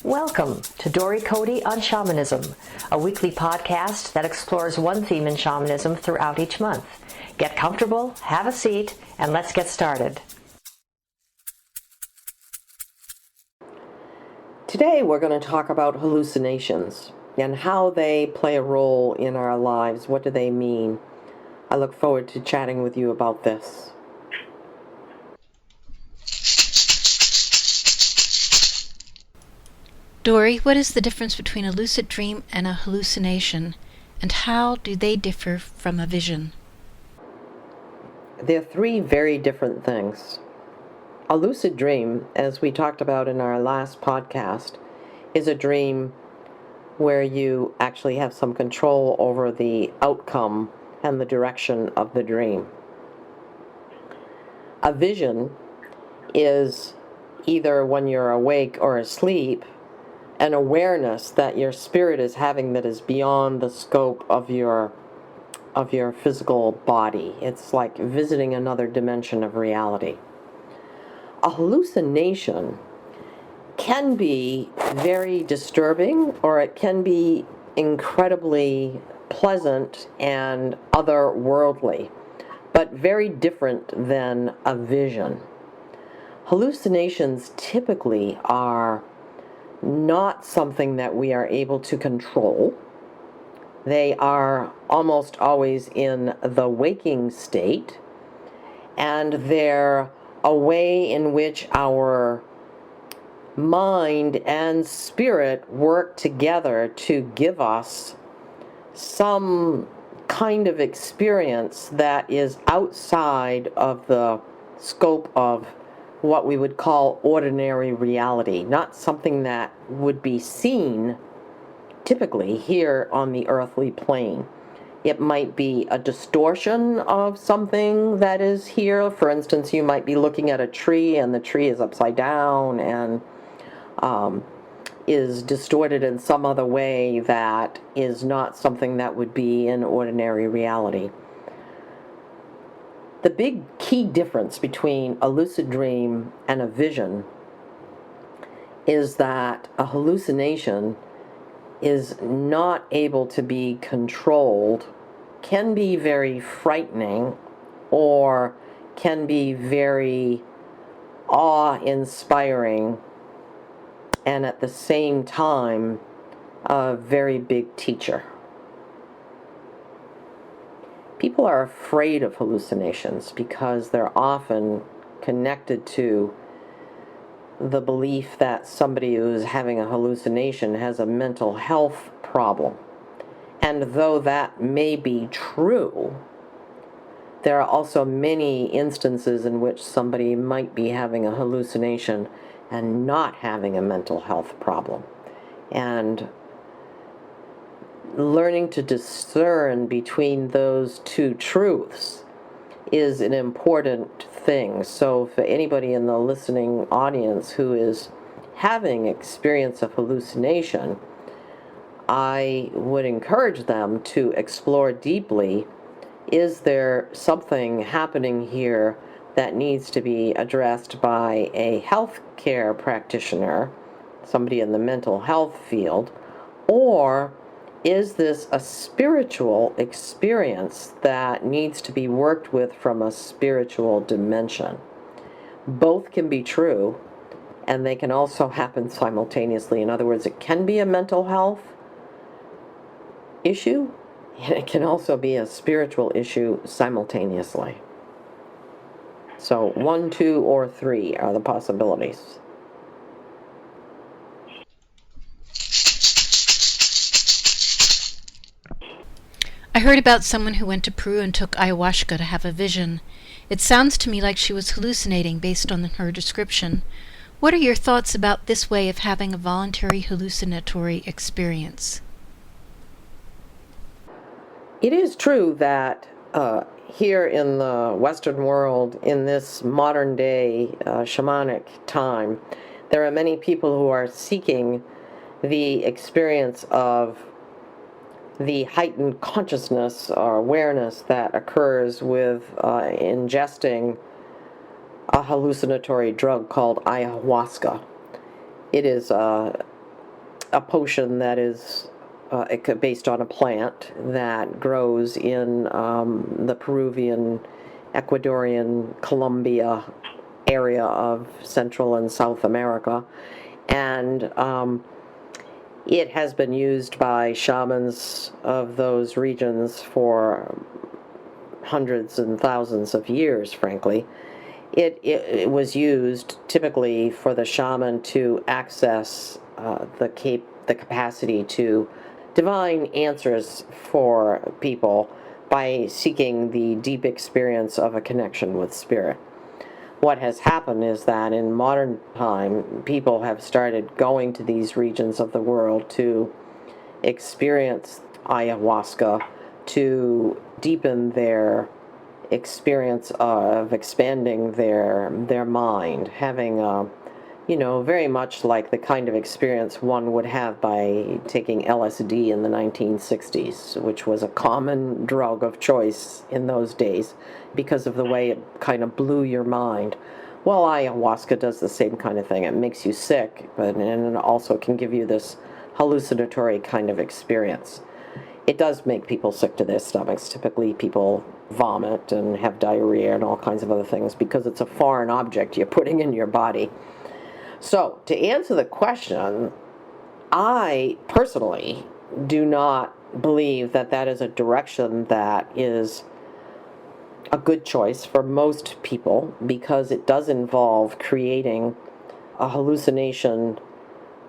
Welcome to Dory Cote on Shamanism, a weekly podcast that explores one theme in shamanism throughout each month. Get comfortable, have a seat, and let's get started. Today we're going to talk about hallucinations and how they play a role in our lives. What do they mean? I look forward to chatting with you about this. Dory, what is the difference between a lucid dream and a hallucination, and how do they differ from a vision? They're three very different things. A lucid dream, as we talked about in our last podcast, is a dream where you actually have some control over the outcome and the direction of the dream. A vision is either when you're awake or asleep, an awareness that your spirit is having that is beyond the scope of your physical body. It's like visiting another dimension of reality. A hallucination can be very disturbing, or it can be incredibly pleasant and otherworldly, but very different than a vision. Hallucinations typically are not something that we are able to control. They are almost always in the waking state, and they're a way in which our mind and spirit work together to give us some kind of experience that is outside of the scope of what we would call ordinary reality, not something that would be seen typically here on the earthly plane. It might be a distortion of something that is here. For instance, you might be looking at a tree and the tree is upside down and is distorted in some other way that is not something that would be in ordinary reality. The big key difference between a lucid dream and a vision is that a hallucination is not able to be controlled, can be very frightening, or can be very awe-inspiring, and at the same time, a very big teacher. People are afraid of hallucinations because they're often connected to the belief that somebody who's having a hallucination has a mental health problem. And though that may be true, there are also many instances in which somebody might be having a hallucination and not having a mental health problem. And learning to discern between those two truths is an important thing. So for anybody in the listening audience who is having experience of hallucination, I would encourage them to explore deeply, is there something happening here that needs to be addressed by a healthcare practitioner, somebody in the mental health field, or is this a spiritual experience that needs to be worked with from a spiritual dimension? Both can be true, and they can also happen simultaneously. In other words, it can be a mental health issue, and it can also be a spiritual issue simultaneously. So 1, 2, or 3 are the possibilities. I heard about someone who went to Peru and took ayahuasca to have a vision. It sounds to me like she was hallucinating based on her description. What are your thoughts about this way of having a voluntary hallucinatory experience? It is true that here in the Western world, in this modern day shamanic time, there are many people who are seeking the experience of the heightened consciousness or awareness that occurs with ingesting a hallucinatory drug called ayahuasca. It is a potion that is based on a plant that grows in the Peruvian, Ecuadorian, Colombia area of Central and South America. And it has been used by shamans of those regions for hundreds and thousands of years, frankly. It was used typically for the shaman to access the capacity to divine answers for people by seeking the deep experience of a connection with spirit. What has happened is that in modern time, people have started going to these regions of the world to experience ayahuasca, to deepen their experience of expanding their mind, having very much like the kind of experience one would have by taking LSD in the 1960s, which was a common drug of choice in those days because of the way it kind of blew your mind. Well, ayahuasca does the same kind of thing. It makes you sick, and it also can give you this hallucinatory kind of experience. It does make people sick to their stomachs. Typically, people vomit and have diarrhea and all kinds of other things because it's a foreign object you're putting in your body. So, to answer the question, I personally do not believe that that is a direction that is a good choice for most people, because it does involve creating a hallucination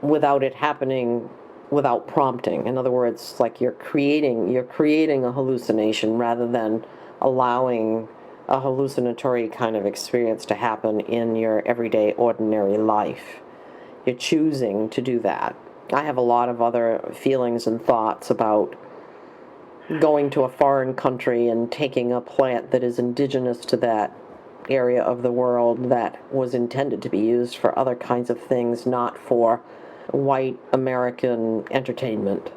without it happening without prompting. In other words, like you're creating a hallucination rather than allowing a hallucinatory kind of experience to happen in your everyday ordinary life. You're choosing to do that. I have a lot of other feelings and thoughts about going to a foreign country and taking a plant that is indigenous to that area of the world that was intended to be used for other kinds of things, not for white American entertainment.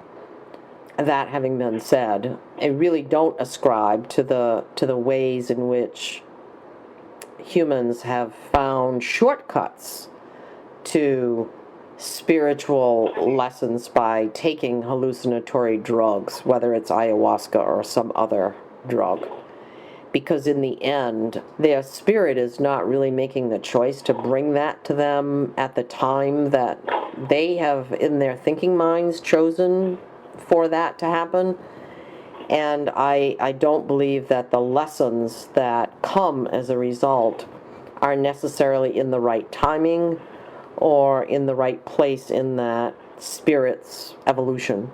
That having been said, I really don't ascribe to the ways in which humans have found shortcuts to spiritual lessons by taking hallucinatory drugs, whether it's ayahuasca or some other drug. Because in the end, their spirit is not really making the choice to bring that to them at the time that they have in their thinking minds chosen for that to happen. And I don't believe that the lessons that come as a result are necessarily in the right timing or in the right place in that spirit's evolution.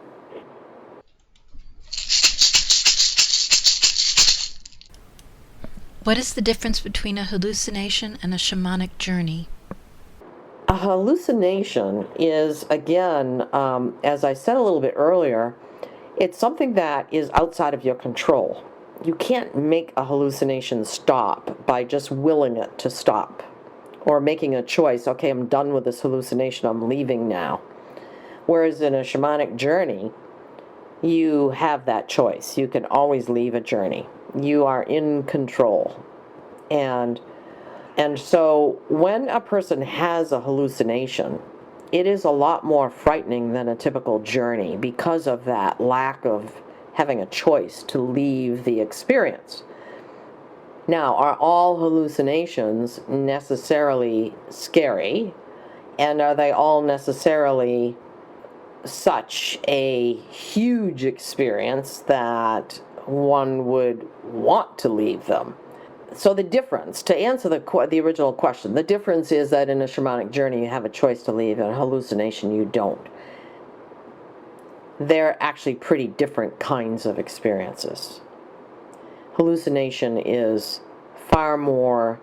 What is the difference between a hallucination and a shamanic journey? A hallucination is, again, as I said a little bit earlier, it's something that is outside of your control. You can't make a hallucination stop by just willing it to stop or making a choice, okay, I'm done with this hallucination, I'm leaving now. Whereas in a shamanic journey, you have that choice. You can always leave a journey. You are in control. And so when a person has a hallucination, it is a lot more frightening than a typical journey because of that lack of having a choice to leave the experience. Now, are all hallucinations necessarily scary? And are they all necessarily such a huge experience that one would want to leave them? So the difference, to answer the original question, the difference is that in a shamanic journey you have a choice to leave, in a hallucination you don't. They're actually pretty different kinds of experiences. Hallucination is far more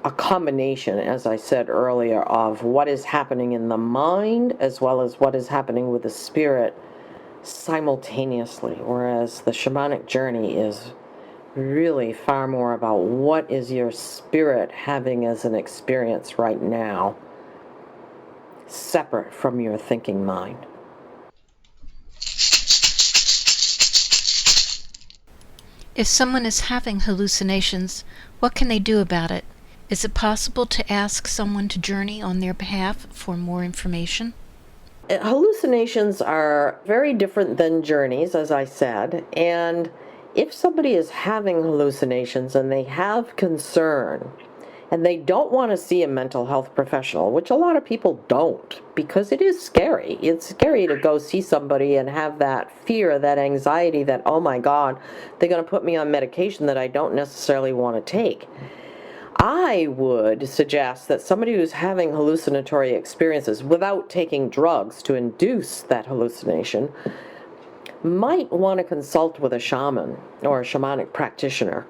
a combination, as I said earlier, of what is happening in the mind as well as what is happening with the spirit simultaneously, whereas the shamanic journey is really far more about what is your spirit having as an experience right now, separate from your thinking mind. If someone is having hallucinations, what can they do about it? Is it possible to ask someone to journey on their behalf for more information? Hallucinations are very different than journeys, as I said, and if somebody is having hallucinations and they have concern and they don't want to see a mental health professional, which a lot of people don't, because it is scary. It's scary to go see somebody and have that fear, that anxiety that, oh my God, they're going to put me on medication that I don't necessarily want to take. I would suggest that somebody who's having hallucinatory experiences without taking drugs to induce that hallucination might want to consult with a shaman or a shamanic practitioner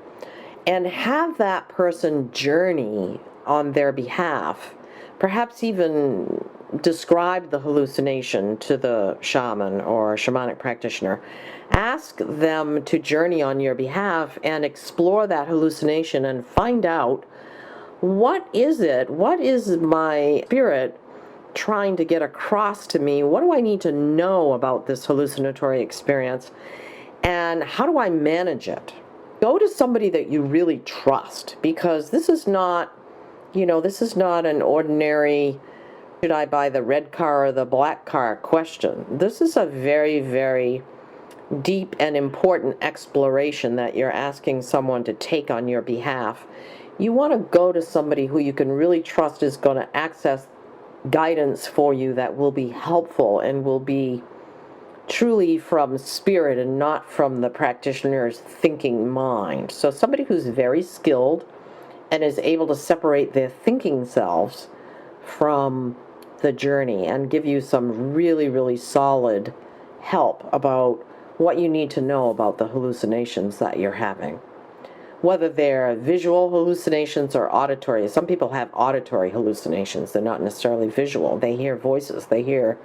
and have that person journey on their behalf, perhaps even describe the hallucination to the shaman or shamanic practitioner. Ask them to journey on your behalf and explore that hallucination and find out, what is it? What is my spirit trying to get across to me? What do I need to know about this hallucinatory experience? And how do I manage it? Go to somebody that you really trust, because this is not, this is not an ordinary, should I buy the red car or the black car question. This is a very, very deep and important exploration that you're asking someone to take on your behalf. You want to go to somebody who you can really trust is going to access guidance for you that will be helpful and will be truly from spirit and not from the practitioner's thinking mind. So somebody who's very skilled and is able to separate their thinking selves from the journey and give you some really, really solid help about what you need to know about the hallucinations that you're having. Whether they're visual hallucinations or auditory. Some people have auditory hallucinations. They're not necessarily visual. They hear voices. They hear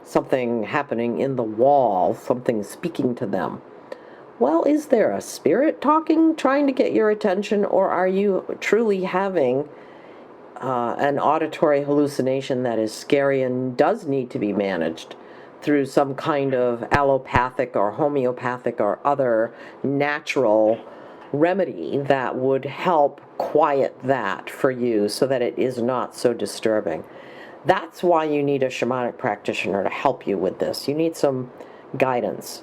something happening in the wall, something speaking to them. Well, is there a spirit talking, trying to get your attention, or are you truly having an auditory hallucination that is scary and does need to be managed through some kind of allopathic or homeopathic or other natural remedy that would help quiet that for you so that it is not so disturbing? That's why you need a shamanic practitioner to help you with this. You need some guidance.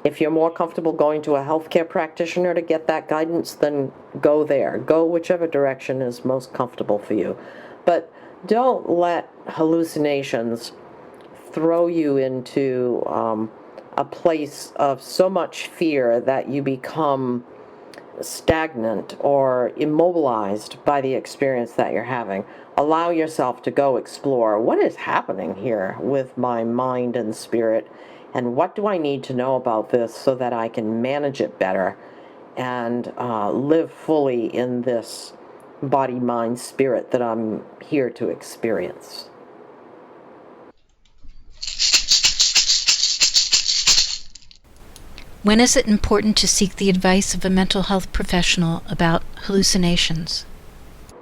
If you're more comfortable going to a healthcare practitioner to get that guidance, then go there. Go whichever direction is most comfortable for you. But don't let hallucinations throw you into a place of so much fear that you become stagnant or immobilized by the experience that you're having. Allow yourself to go explore, what is happening here with my mind and spirit, and what do I need to know about this so that I can manage it better and live fully in this body, mind, spirit that I'm here to experience. When is it important to seek the advice of a mental health professional about hallucinations?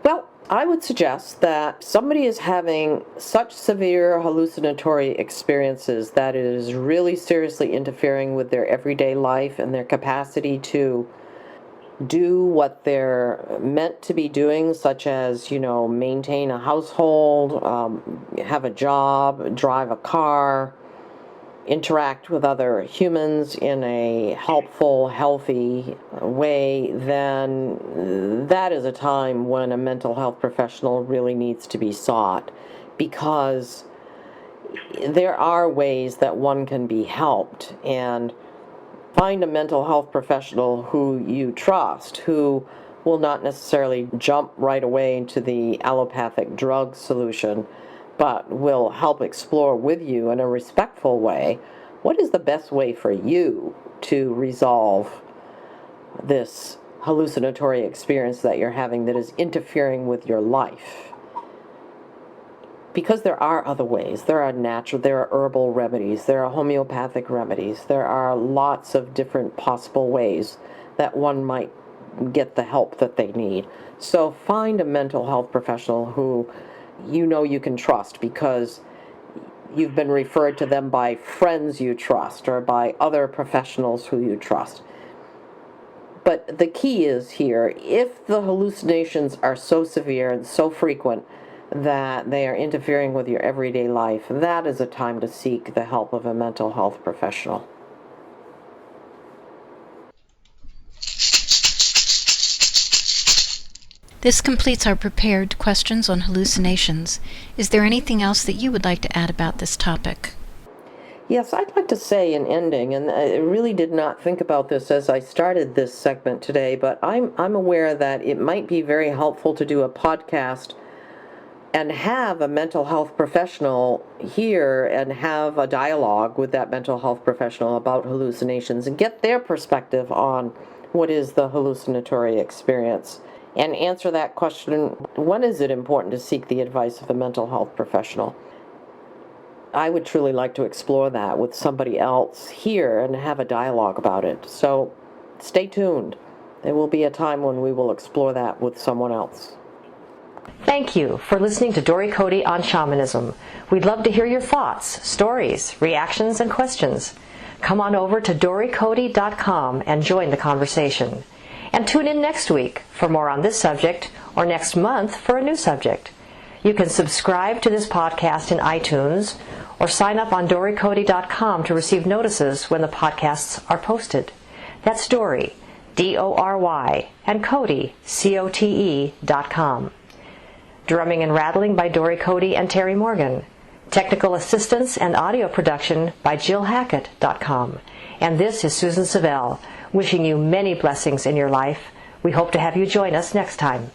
Well, I would suggest that somebody is having such severe hallucinatory experiences that it is really seriously interfering with their everyday life and their capacity to do what they're meant to be doing, such as, maintain a household, have a job, drive a car, interact with other humans in a helpful, healthy way, then that is a time when a mental health professional really needs to be sought, because there are ways that one can be helped. And find a mental health professional who you trust, who will not necessarily jump right away into the allopathic drug solution, but will help explore with you in a respectful way what is the best way for you to resolve this hallucinatory experience that you're having that is interfering with your life. Because there are other ways. There are herbal remedies, there are homeopathic remedies, there are lots of different possible ways that one might get the help that they need. So find a mental health professional who you can trust, because you've been referred to them by friends you trust or by other professionals who you trust. But the key is here, if the hallucinations are so severe and so frequent that they are interfering with your everyday life, that is a time to seek the help of a mental health professional. This completes our prepared questions on hallucinations. Is there anything else that you would like to add about this topic? Yes, I'd like to say in ending, and I really did not think about this as I started this segment today, but I'm aware that it might be very helpful to do a podcast and have a mental health professional here and have a dialogue with that mental health professional about hallucinations and get their perspective on what is the hallucinatory experience. And answer that question, when is it important to seek the advice of a mental health professional? I would truly like to explore that with somebody else here and have a dialogue about it. So stay tuned. There will be a time when we will explore that with someone else. Thank you for listening to Dory Cote on Shamanism. We'd love to hear your thoughts, stories, reactions, and questions. Come on over to dorycote.com and join the conversation. And tune in next week for more on this subject, or next month for a new subject. You can subscribe to this podcast in iTunes or sign up on dorycote.com to receive notices when the podcasts are posted. That's Dory, D-O-R-Y, and Cote, C-O-T-E.com. Drumming and rattling by Dory Cote and Terry Morgan. Technical assistance and audio production by JillHackett.com. And this is Susan Savelle, wishing you many blessings in your life. We hope to have you join us next time.